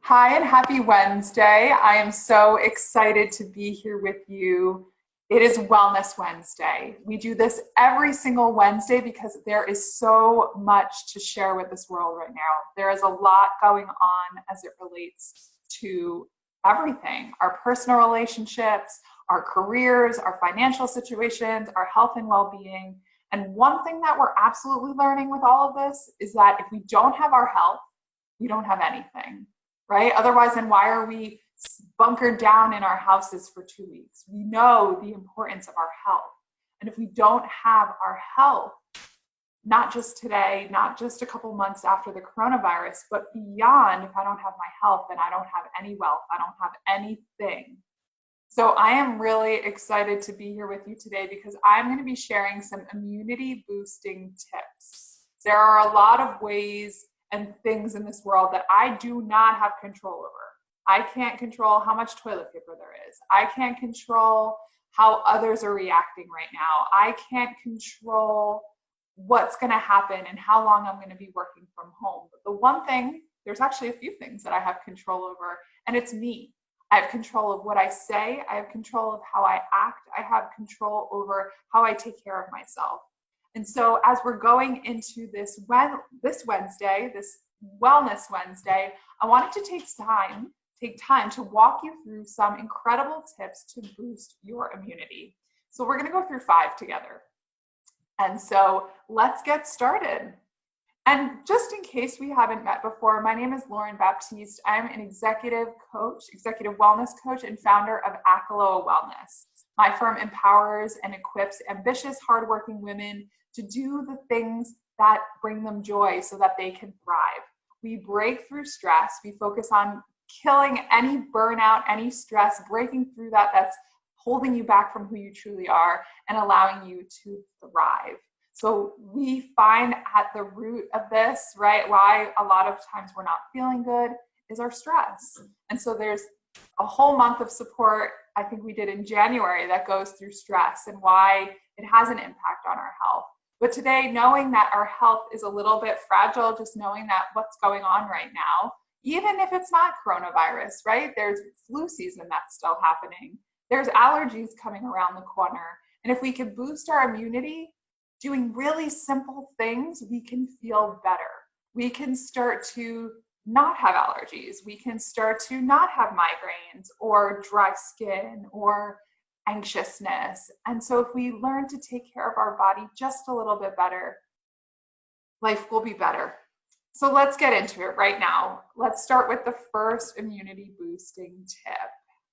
Hi and happy Wednesday. I am so excited to be here with you. It is Wellness Wednesday. We do this every single Wednesday because there is so much to share with this world right now. There is a lot going on as it relates to everything, our personal relationships, our careers, our financial situations, our health and well-being. And one thing that we're absolutely learning with all of this is that if we don't have our health, we don't have anything. Right? Otherwise, then why are we bunkered down in our houses for 2 weeks? We know the importance of our health. And if we don't have our health, not just today, not just a couple months after the coronavirus, but beyond, if I don't have my health, then I don't have any wealth. I don't have anything. So I am really excited to be here with you today because I'm going to be sharing some immunity boosting tips. There are a lot of ways and things in this world that I do not have control over. I can't control how much toilet paper there is. I can't control how others are reacting right now. I can't control what's going to happen and how long I'm going to be working from home. But the one thing, there's actually a few things that I have control over, and it's me. I have control of what I say. I have control of how I act. I have control over how I take care of myself. And so as we're going into this Wednesday, this Wellness Wednesday, I wanted to take time to walk you through some incredible tips to boost your immunity. So we're going to go through 5 together. And so let's get started. And just in case we haven't met before, my name is Baptiste. I'm an executive wellness coach, and founder of Akaloa Wellness. My firm empowers and equips ambitious, hardworking women to do the things that bring them joy so that they can thrive. We break through stress. We focus on killing any burnout, any stress, breaking through that's holding you back from who you truly are and allowing you to thrive. So we find at the root of this, right, why a lot of times we're not feeling good is our stress. And so there's a whole month of support, I think we did in January, that goes through stress and why it has an impact on our health. But today, knowing that our health is a little bit fragile, just knowing that what's going on right now, even if it's not coronavirus, right? There's flu season that's still happening. There's allergies coming around the corner. And if we can boost our immunity, doing really simple things, we can feel better. We can start to not have allergies. We can start to not have migraines or dry skin or anxiousness. And so if we learn to take care of our body just a little bit better, life will be better. So let's get into it right now. Let's start with the first immunity boosting tip.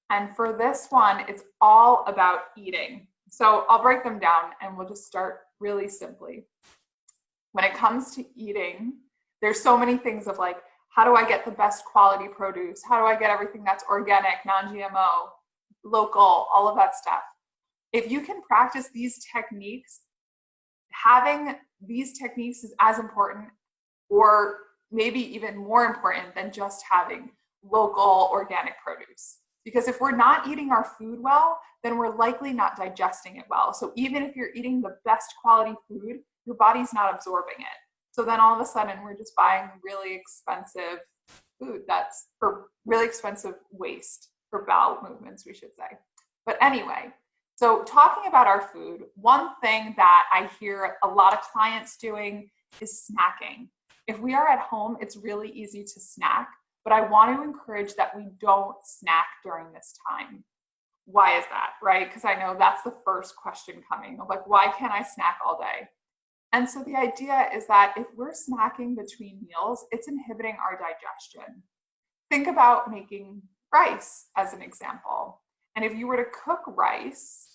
And for this one, it's all about eating. So I'll break them down and we'll just start really simply. When it comes to eating, there's so many things of like, how do I get the best quality produce? How do I get everything that's organic, non-GMO, local, all of that stuff? If you can practice these techniques, having these techniques is as important or maybe even more important than just having local organic produce. Because if we're not eating our food well, then we're likely not digesting it well. So even if you're eating the best quality food, your body's not absorbing it. So then all of a sudden we're just buying really expensive food that's for really expensive waste for bowel movements, we should say. But anyway, so talking about our food, one thing that I hear a lot of clients doing is snacking. If we are at home, it's really easy to snack, but I want to encourage that we don't snack during this time. Why is that, right? Because I know that's the first question coming of like, why can't I snack all day? And so the idea is that if we're snacking between meals, it's inhibiting our digestion. Think about making rice as an example. And if you were to cook rice,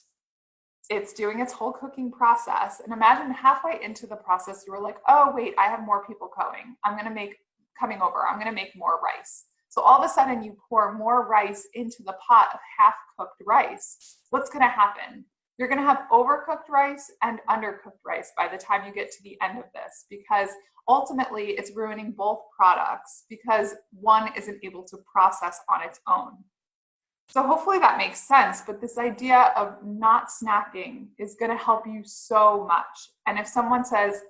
it's doing its whole cooking process. And imagine halfway into the process, you were like, oh, wait, I have more people coming. I'm going to make more rice. So all of a sudden you pour more rice into the pot of half-cooked rice. What's going to happen? You're going to have overcooked rice and undercooked rice by the time you get to the end of this, because ultimately it's ruining both products because one isn't able to process on its own. So hopefully that makes sense, but this idea of not snacking is going to help you so much. And if someone says,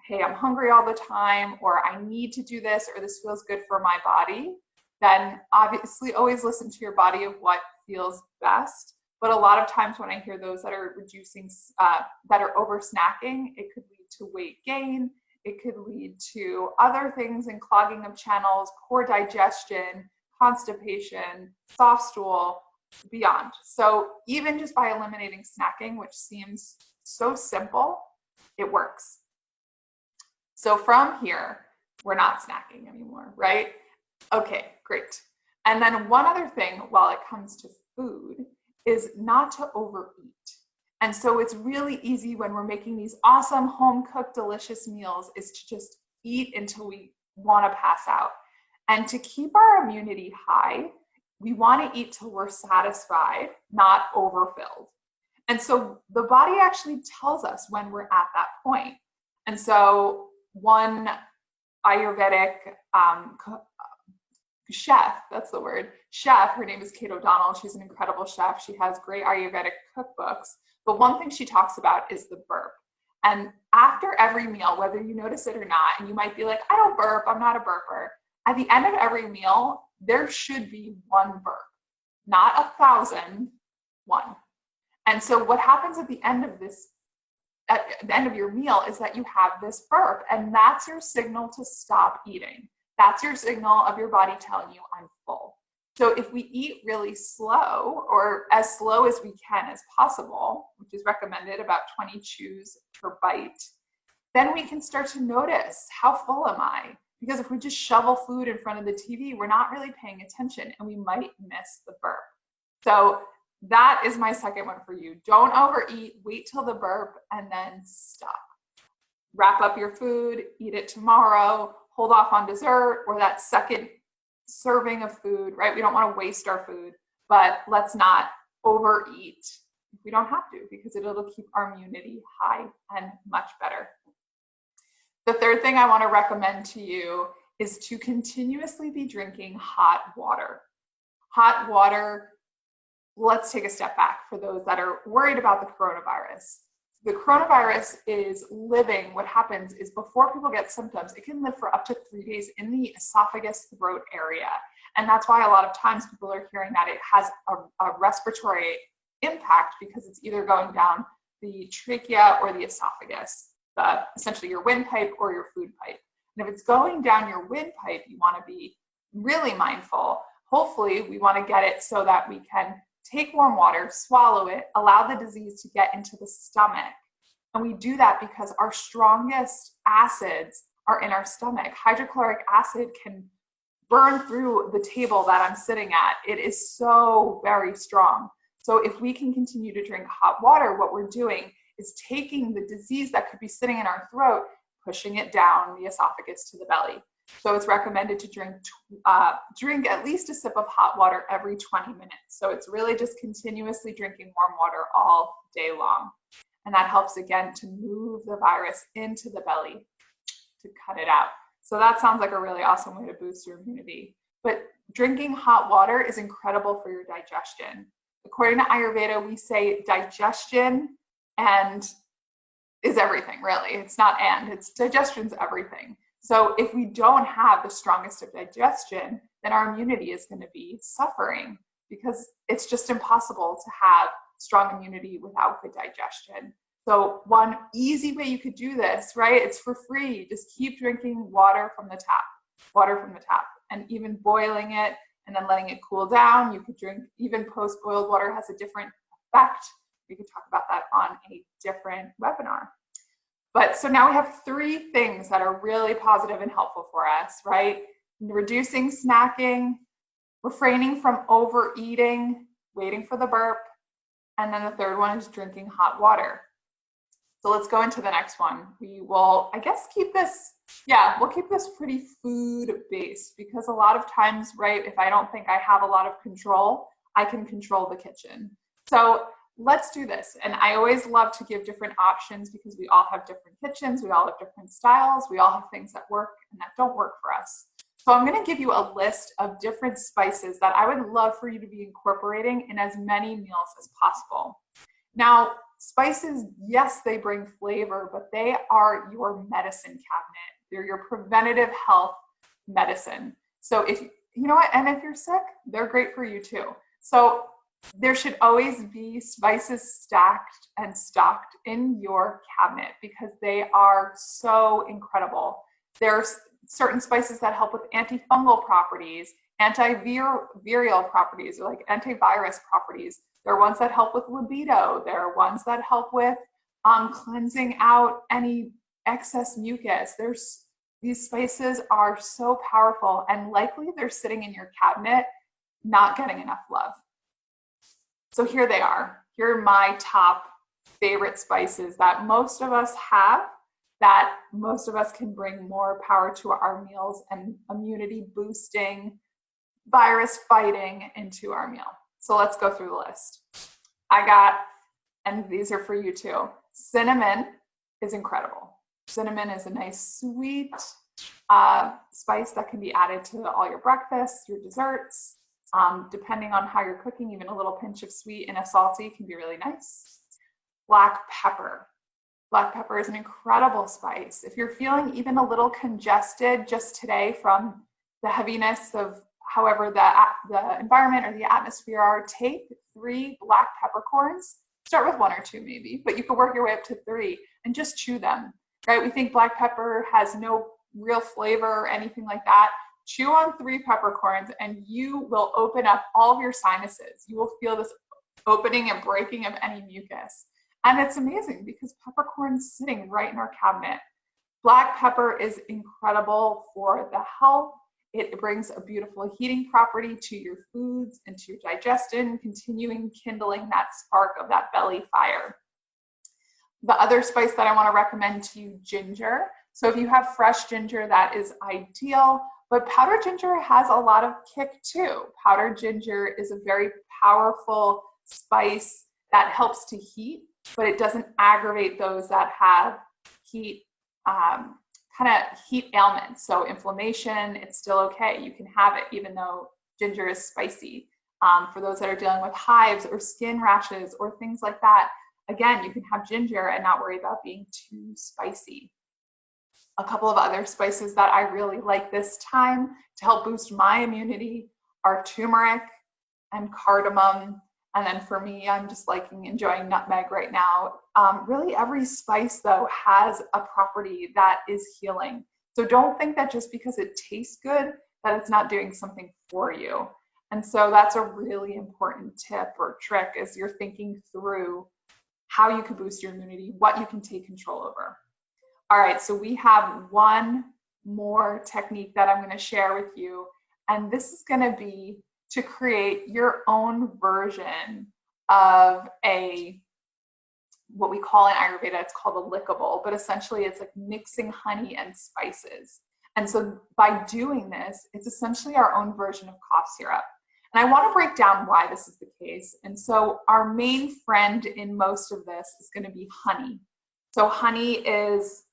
hey, I'm hungry all the time, or I need to do this, or this feels good for my body, then obviously always listen to your body of what feels best. But a lot of times when I hear those that are reducing, that are over snacking, it could lead to weight gain. It could lead to other things and clogging of channels, poor digestion, constipation, soft stool, beyond. So even just by eliminating snacking, which seems so simple, it works. So from here, we're not snacking anymore, right? Okay, great. And then one other thing while it comes to food is not to overeat. And so it's really easy when we're making these awesome home-cooked delicious meals is to just eat until we want to pass out. And to keep our immunity high, we want to eat till we're satisfied, not overfilled. And so the body actually tells us when we're at that point. And so one Ayurvedic chef, that's the word, chef, her name is Kate O'Donnell. She's an incredible chef. She has great Ayurvedic cookbooks. But one thing she talks about is the burp. And after every meal, whether you notice it or not, and you might be like, I don't burp, I'm not a burper. At the end of every meal, there should be one burp, not 1,000, one. And so what happens at the end of this, at the end of your meal, is that you have this burp, and that's your signal to stop eating. That's your signal of your body telling you I'm full. So if we eat really slow, or as slow as we can as possible, which is recommended, about 20 chews per bite, then we can start to notice, how full am I? Because if we just shovel food in front of the TV, we're not really paying attention and we might miss the burp. So that is my second one for you. Don't overeat, wait till the burp, and then stop. Wrap up your food, eat it tomorrow, hold off on dessert or that second serving of food, right? We don't want to waste our food, but let's not overeat if we don't have to, because it'll keep our immunity high and much better. The third thing I want to recommend to you is to continuously be drinking hot water. Hot water, let's take a step back for those that are worried about the coronavirus. The coronavirus is living, what happens is before people get symptoms, it can live for up to 3 days in the esophagus throat area. And that's why a lot of times people are hearing that it has a respiratory impact, because it's either going down the trachea or the esophagus, essentially your windpipe or your food pipe. And if it's going down your windpipe, you want to be really mindful. Hopefully we want to get it so that we can take warm water, swallow it, allow the disease to get into the stomach. And we do that because our strongest acids are in our stomach. Hydrochloric acid can burn through the table that I'm sitting at. It is so very strong. So if we can continue to drink hot water, what we're doing is taking the disease that could be sitting in our throat, pushing it down the esophagus to the belly. So it's recommended to drink at least a sip of hot water every 20 minutes. So it's really just continuously drinking warm water all day long. And that helps, again, to move the virus into the belly, to cut it out. So that sounds like a really awesome way to boost your immunity. But drinking hot water is incredible for your digestion. According to Ayurveda, we say digestion and is everything, really. It's not and, it's digestion's everything. So if we don't have the strongest of digestion, then our immunity is going to be suffering, because it's just impossible to have strong immunity without good digestion. So one easy way you could do this, right? It's for free. Just keep drinking water from the tap, and even boiling it and then letting it cool down. You could drink, even post-boiled water has a different effect. We could talk about that on a different webinar. But so now we have 3 things that are really positive and helpful for us, right? Reducing snacking, refraining from overeating, waiting for the burp, and then the third one is drinking hot water. So let's go into the next one. We will, I guess, we'll keep this pretty food-based, because a lot of times, right, if I don't think I have a lot of control, I can control the kitchen. So let's do this. And I always love to give different options, because we all have different kitchens, we all have different styles, we all have things that work and that don't work for us. So I'm going to give you a list of different spices that I would love for you to be incorporating in as many meals as possible. Now, spices, yes, they bring flavor, but they are your medicine cabinet. They're your preventative health medicine. So if you know what? And if you're sick, they're great for you too. So there should always be spices stacked and stocked in your cabinet because they are so incredible. There's certain spices that help with antifungal properties, antiviral properties, or like antivirus properties. There are ones that help with libido. There are ones that help with cleansing out any excess mucus. These spices are so powerful, and likely they're sitting in your cabinet not getting enough love. So here they are. Here are my top favorite spices that most of us have, that most of us can bring more power to our meals and immunity boosting, virus fighting into our meal. So let's go through the list. And these are for you too. Cinnamon is incredible. Cinnamon is a nice sweet spice that can be added to all your breakfasts, your desserts. Depending on how you're cooking, even a little pinch of sweet and a salty can be really nice. Black pepper. Black pepper is an incredible spice. If you're feeling even a little congested just today from the heaviness of however the environment or the atmosphere are, take 3 black peppercorns. Start with 1 or 2 maybe, but you can work your way up to 3 and just chew them, right? We think black pepper has no real flavor or anything like that. Chew on 3 peppercorns and you will open up all of your sinuses. You will feel this opening and breaking of any mucus. And it's amazing because peppercorn's sitting right in our cabinet. Black pepper is incredible for the health. It brings a beautiful heating property to your foods and to your digestion, continuing kindling that spark of that belly fire. The other spice that I want to recommend to you, ginger. So if you have fresh ginger, that is ideal, but powdered ginger has a lot of kick too. Powdered ginger is a very powerful spice that helps to heat, but it doesn't aggravate those that have heat, kind of heat ailments. So inflammation, it's still okay. You can have it even though ginger is spicy. For those that are dealing with hives or skin rashes or things like that, again, you can have ginger and not worry about being too spicy. A couple of other spices that I really like this time to help boost my immunity are turmeric and cardamom. And then for me, I'm just enjoying nutmeg right now. Really every spice though has a property that is healing. So don't think that just because it tastes good, that it's not doing something for you. And so that's a really important tip or trick as you're thinking through how you can boost your immunity, what you can take control over. All right, so we have one more technique that I'm going to share with you, and this is going to be to create your own version of what we call in Ayurveda, it's called a lickable, but essentially it's like mixing honey and spices. And so by doing this, it's essentially our own version of cough syrup. And I want to break down why this is the case. And so our main friend in most of this is going to be honey. So honey is,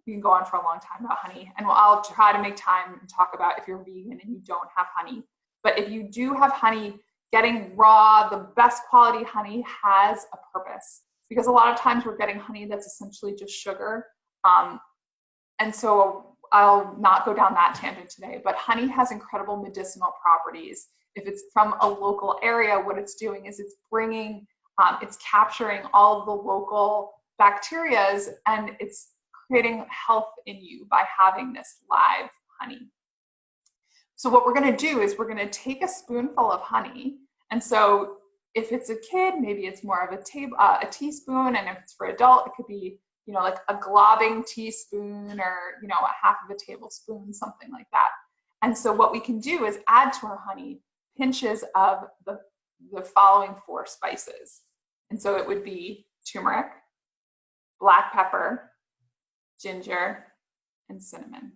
you can go on for a long time about honey, and I'll try to make time and talk about if you're vegan and you don't have honey. But if you do have honey, getting raw, the best quality honey has a purpose, because a lot of times we're getting honey that's essentially just sugar. And so I'll not go down that tangent today, but honey has incredible medicinal properties. If it's from a local area, what it's doing is it's it's capturing all of the local bacterias, and it's creating health in you by having this live honey. So what we're going to do is we're going to take a spoonful of honey. And so if it's a kid, maybe it's more of a teaspoon. And if it's for adult, it could be, like a globbing teaspoon or, a half of a tablespoon, something like that. And so what we can do is add to our honey pinches of the following 4 spices. And so it would be turmeric, black pepper, ginger, and cinnamon.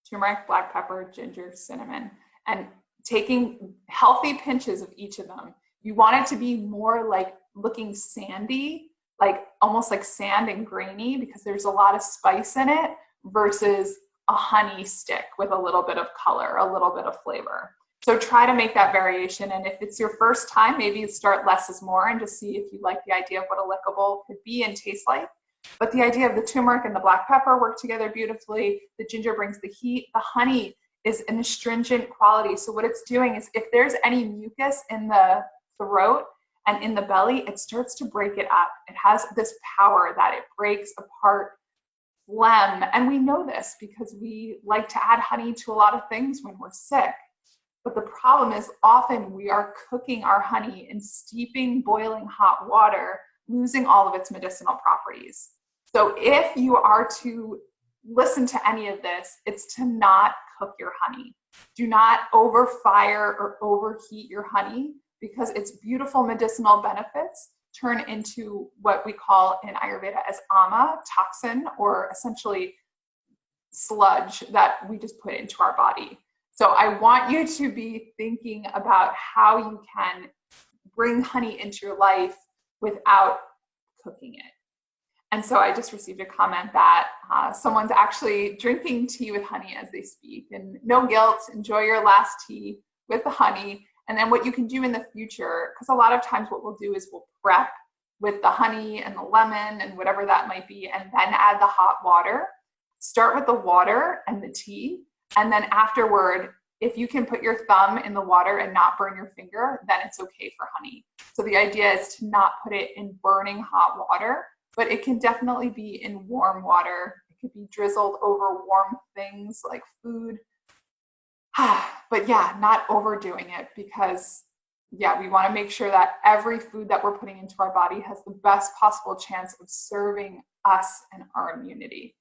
Turmeric, black pepper, ginger, cinnamon, and taking healthy pinches of each of them. You want it to be more like looking sandy, like almost like sand and grainy, because there's a lot of spice in it versus a honey stick with a little bit of color, a little bit of flavor. So try to make that variation. And if it's your first time, maybe start less is more and just see if you like the idea of what a lickable could be and taste like. But the idea of the turmeric and the black pepper work together beautifully. The ginger brings the heat. The honey is an astringent quality. So what it's doing is if there's any mucus in the throat and in the belly, it starts to break it up. It has this power that it breaks apart phlegm. And we know this because we like to add honey to a lot of things when we're sick. But the problem is often we are cooking our honey in steeping, boiling hot water, losing all of its medicinal properties. So if you are to listen to any of this, it's to not cook your honey. Do not overfire or overheat your honey, because its beautiful medicinal benefits turn into what we call in Ayurveda as ama, toxin, or essentially sludge that we just put into our body. So I want you to be thinking about how you can bring honey into your life without cooking it. And so I just received a comment that someone's actually drinking tea with honey as they speak. And no guilt, enjoy your last tea with the honey. And then what you can do in the future, because a lot of times what we'll do is we'll prep with the honey and the lemon and whatever that might be, and then add the hot water. Start with the water and the tea. And then afterward, if you can put your thumb in the water and not burn your finger, then it's okay for honey. So the idea is to not put it in burning hot water, but it can definitely be in warm water. It could be drizzled over warm things like food. But yeah, not overdoing it, because yeah, we want to make sure that every food that we're putting into our body has the best possible chance of serving us and our immunity.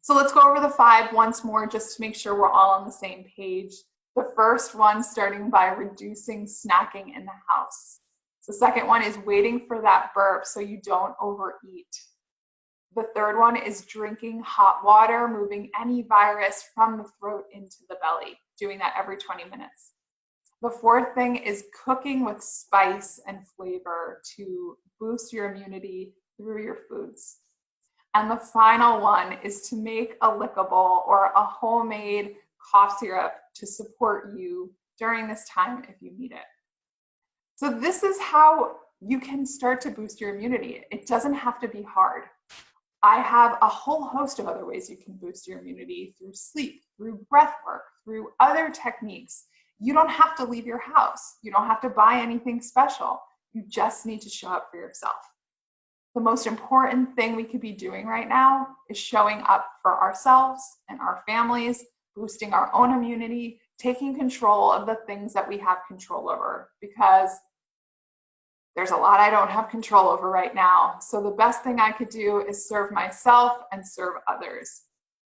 So let's go over the 5 once more, just to make sure we're all on the same page. The first one, starting by reducing snacking in the house. The second one is waiting for that burp so you don't overeat. The third one is drinking hot water, moving any virus from the throat into the belly, doing that every 20 minutes. The fourth thing is cooking with spice and flavor to boost your immunity through your foods. And the final one is to make a lickable or a homemade cough syrup to support you during this time if you need it. So this is how you can start to boost your immunity. It doesn't have to be hard. I have a whole host of other ways you can boost your immunity through sleep, through breath work, through other techniques. You don't have to leave your house. You don't have to buy anything special. You just need to show up for yourself. The most important thing we could be doing right now is showing up for ourselves and our families, boosting our own immunity, taking control of the things that we have control over, because there's a lot I don't have control over right now. So the best thing I could do is serve myself and serve others.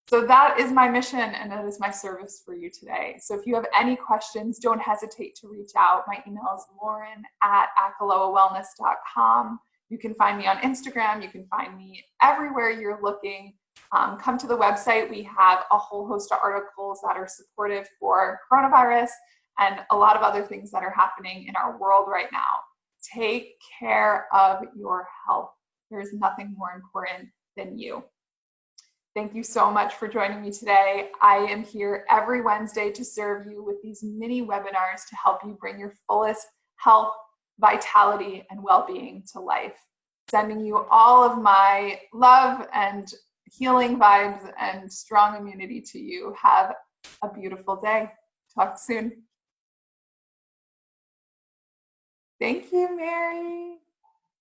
So that is my mission, and that is my service for you today. So if you have any questions, don't hesitate to reach out. My email is lauren@akalowawellness.com. You can find me on Instagram. You can find me everywhere you're looking. Come to the website. We have a whole host of articles that are supportive for coronavirus and a lot of other things that are happening in our world right now. Take care of your health. There is nothing more important than you. Thank you so much for joining me today. I am here every Wednesday to serve you with these mini webinars to help you bring your fullest health, vitality, and well-being to life. Sending you all of my love and healing vibes and strong immunity to you. Have a beautiful day. Talk soon. Thank you, Mary.